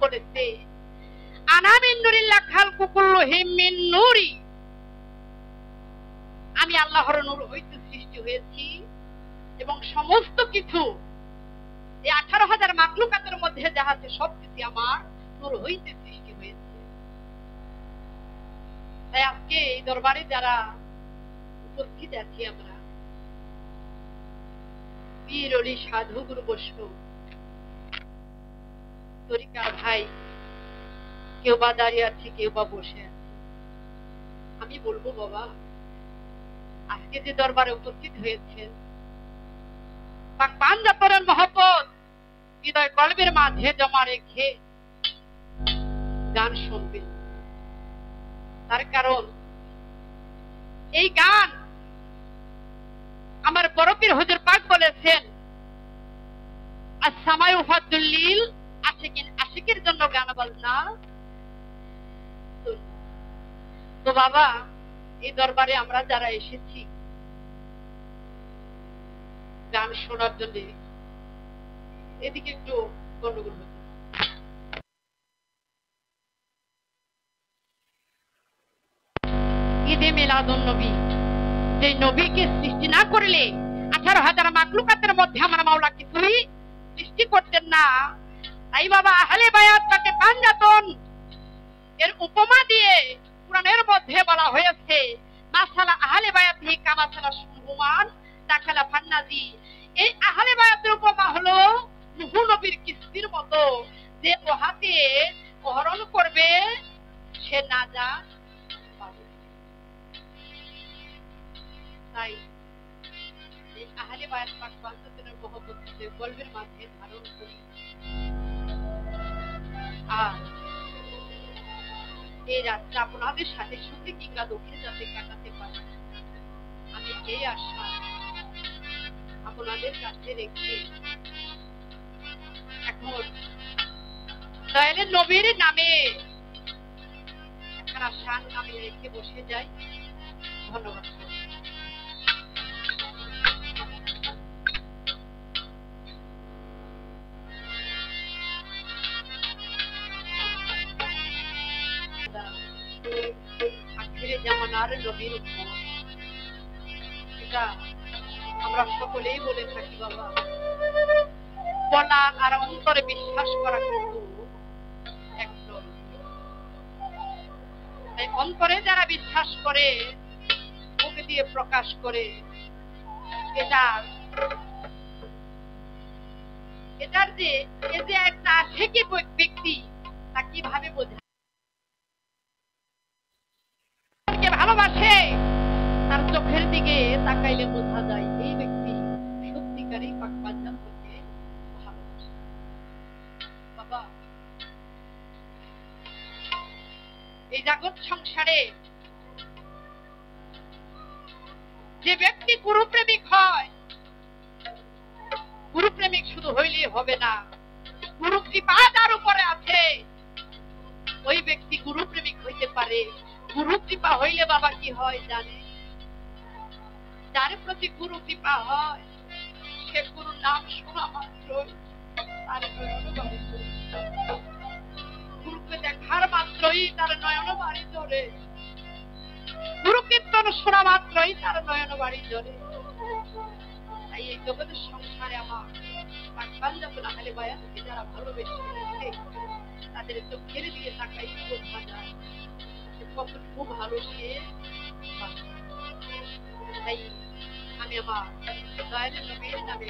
বলেছে, আনা মিন নুরিল্লাহ খালকু কুল্লুহিম মিন নূরি, আমি আল্লাহর নূর হইতে সৃষ্টি হয়েছি এবং সমস্ত কিছু এই 18,000 মাখলুকাতের মধ্যে যাহা আছে সবকিছু আমার নূর হইতে সৃষ্টি হয়েছে। তাই আজকে এই দরবারে যারা উপস্থিত আছি আমরা, পীর ওলি সাধু গুরু বৈষ্ণব তরিকার ভাই, কেউ বা দাঁড়িয়ে আছে, কেউ বা বসে আছে, আমি বলবো বাবা, আজকে যে দরবারে উপস্থিত হয়েছে পাক পাঞ্জাতনের মহব্বত হৃদয় কলবের মাঝে জমা রেখে গান শুনবেন। তার কারণ এই গান আমার বড় পীর হুজুর পাক বলেছেন, আসসামাউ ফাদুল্লিল আশিকিন, আশিকের জন্য গান বাজনা। তো বাবা, এই দরবারে আমরা যারা এসেছি গান শোনার জন্য, এদিকে একটু গন্ডগোল হচ্ছে। ঈদে মিলাদুন নবী, যে নবীকে সৃষ্টি না করলে 18,000 মাখলুকাতের মধ্যে আমার মাওলা কিছুই সৃষ্টি করতেন না। তাই বাবা আহলে বায়াত তাকে পাঞ্জাতন এর উপমা দিয়ে কুরআনের মধ্যে বলা হয়েছে, মাসালা আহলে বায়াতি কামাসালা সুলহুমান দাখালা ফান্নাজি। এই আহলে বায়াতের উপমা হলো নূহ নবীর কিস্তির মতো, যে ওহাতে অহরণ করবে সে নাজাত পাবে। তাই এই আহলে বায়াত পাক পাঞ্জাতনের মহব্বতকে কলবের মাঝে ধারণ করি। আর এই রাতটা আপনাদের সাথে সুখে কিংবা দুঃখে যাতে কাটাতে পারি, আমি এই আশা আপনাদের কাছে রেখে এখন দয়ালের নবীর নামে একখানা শান আমি রেখে বসে যাই। ধন্যবাদ। আখিরে জামানার নবীর উম্মত, এটা আমরা সকলেই বলে থাকি বাবা। বলা আর অন্তরে বিশ্বাস করা কিন্তু এক নয়। তাই অন্তরে যারা বিশ্বাস করে, মুখে দিয়ে প্রকাশ করে, এটার যে এই যে একটা আশিকি ব্যক্তি, তা কিভাবে বোঝা ভালোবাসে, তার চোখের দিকে তাকাইলে বোঝা যায় এই ব্যক্তি সত্যিকারই পাক পাঞ্জাতনকে ভালোবাসে। বাবা, এই জগৎ সংসারে যে ব্যক্তি গুরুপ্রেমিক হয়, গুরুপ্রেমিক শুধু হইলেই হবে না, গুরু কৃপা যার উপরে আছে ওই ব্যক্তি গুরুপ্রেমিক হইতে পারে। গুরু কৃপা হইলে বাবা কি হয় জানে? যার প্রতি গুরু কৃপা হয়, সে গুরুর নাম শোনা মাত্র তার গুরুকে দেখার মাত্রই তার নয়ন বাড়ি ধরে, গুরু কীর্তন শোনা মাত্রই তার নয়ন বাড়ি ধরে। তাই এই জগতের সংসারে আমার পাক পাঞ্জাতন আহলে বায়াতকে যারা ভালোবেসে তাদের চোখের দিকে তাকাই বোঝা যায় কতটুকু ভালো সে। তাই আমি আমার দয়ালের নবীর নামে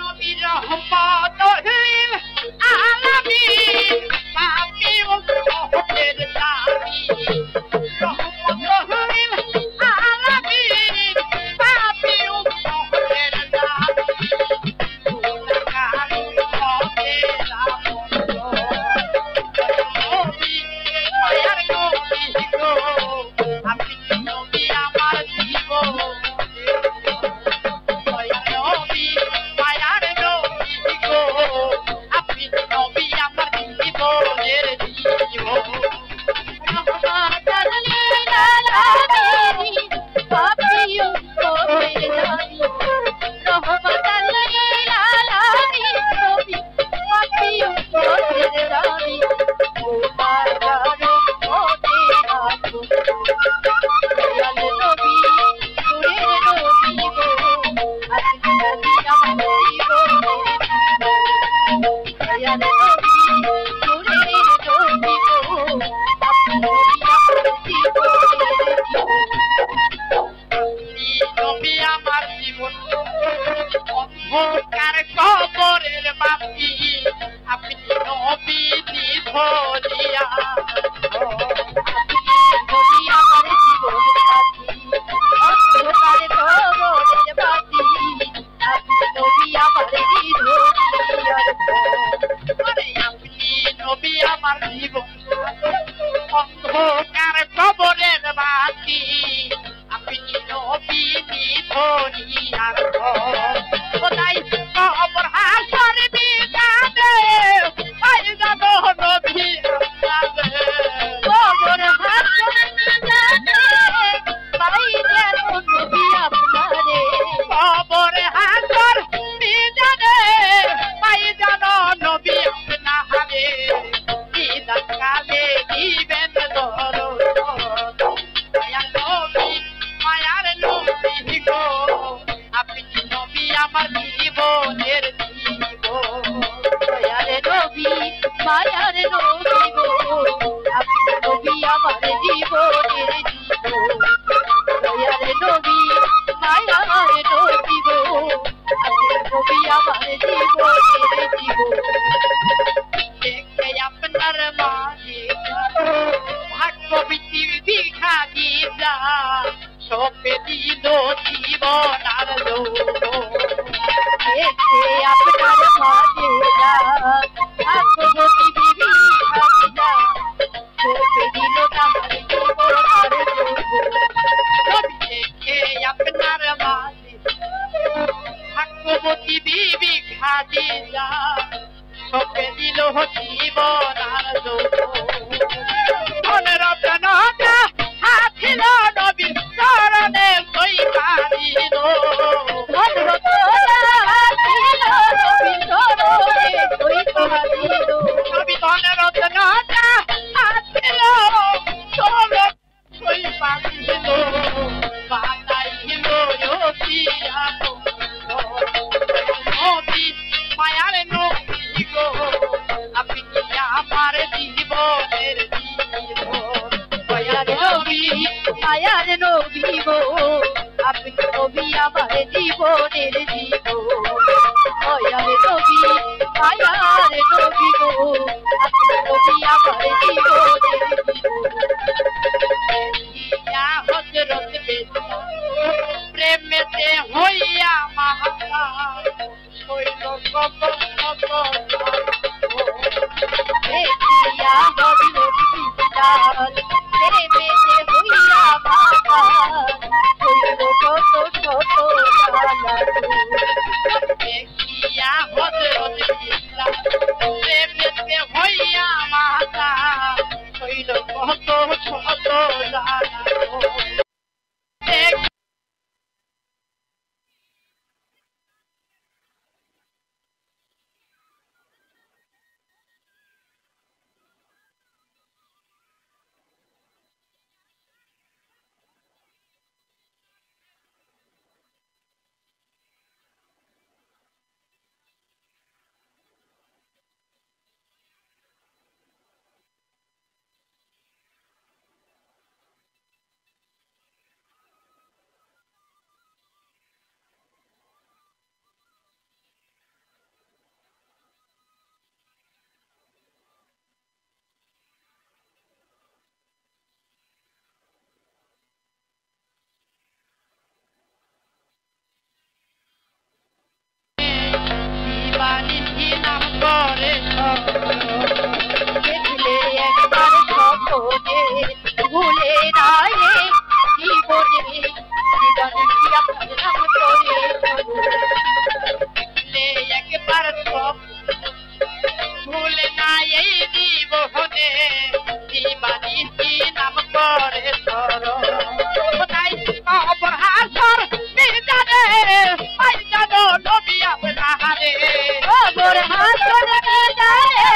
নবীর রহমত আলামিন পাপি ও শহরের দাবি, সপে দিল জীবন আর দেখে আপনার ভাজে যা ভাগ্যবতী বিবি ভাজা সপে দিল তাহার জীবন আর দেখে আপনার ভাজে ভাগ্যবতী বিবি খাদিজা সপে দিল জীবন আর মনের রত্নটা হাতিল নবী চরণে সই পারিল মনের রত্নটা হাতিল নবী চরণে সই পারিল নবী মনের রত্নটা হাতিল চরণে সই পারিল বানাইল রসিয়া নবী মায়ার নবী গো আপনি আমার জীবনের মায়ার নবী গো আপনি নবী আমার জীবনের জীবন মায়ার নবী গো আপনি নবী আমার জীবনের জীবন হযরত বেলা প্রেমেতে হইয়া মাতা হইল কবর দেখিয়া হযরত বেলা প্রেমেতে হইয়া মাতা হইল কত শত জ্বালা দেখিয়া হযরত বেলা প্রেমেতে হইয়া মাতা হইল কত শত জ্বালা দেখলে একবার স্বপ্নে ভুলে নাই জীবনে জীবনে আপনার নাম করে একবার ভুলে নাই এই জীবনে জীবনী নাম করে তাই খবর হাসর মির্জারে পাই জানো নবী আপনারে খবর হাসর মির্জারে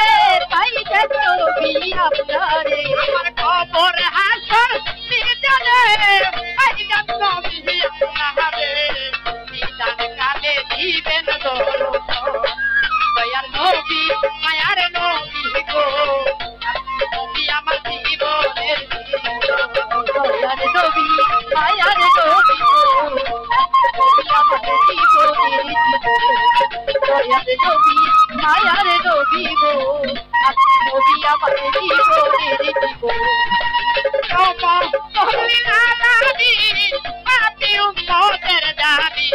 পাই জানো নবী আপনারে আমার খবর হাসর মির্জারে পাই জানো নবী আপনারে নিদান কালে দিবেন দরদ দয়ার নবী মায়ার নবী গো নবী আমার জীবনের দয়ার নবী মায়ার নবী গো নবী আমার জীবনের দয়ার নবী মায়ার নবী গো নবী আমার জীবনের জীবন আপনি উম্মতের দাবি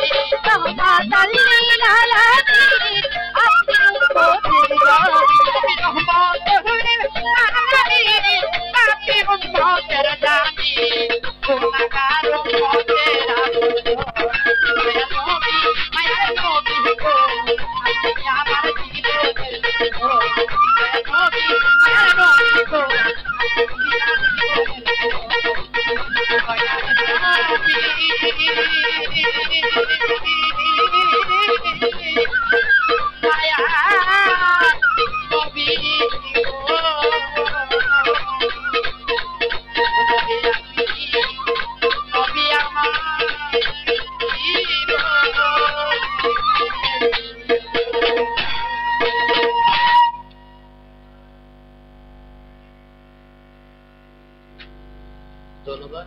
ধন্যবাদ।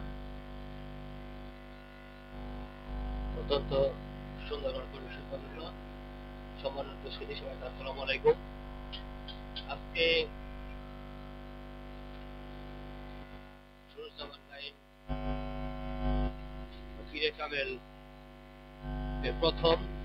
অত্যন্ত সুন্দর পরিবেশন করল সম্মানিত সুধী সবাই আসসালামু আলাইকুম। আজকে সুরুজ্জামান ভাই কামেল প্রথম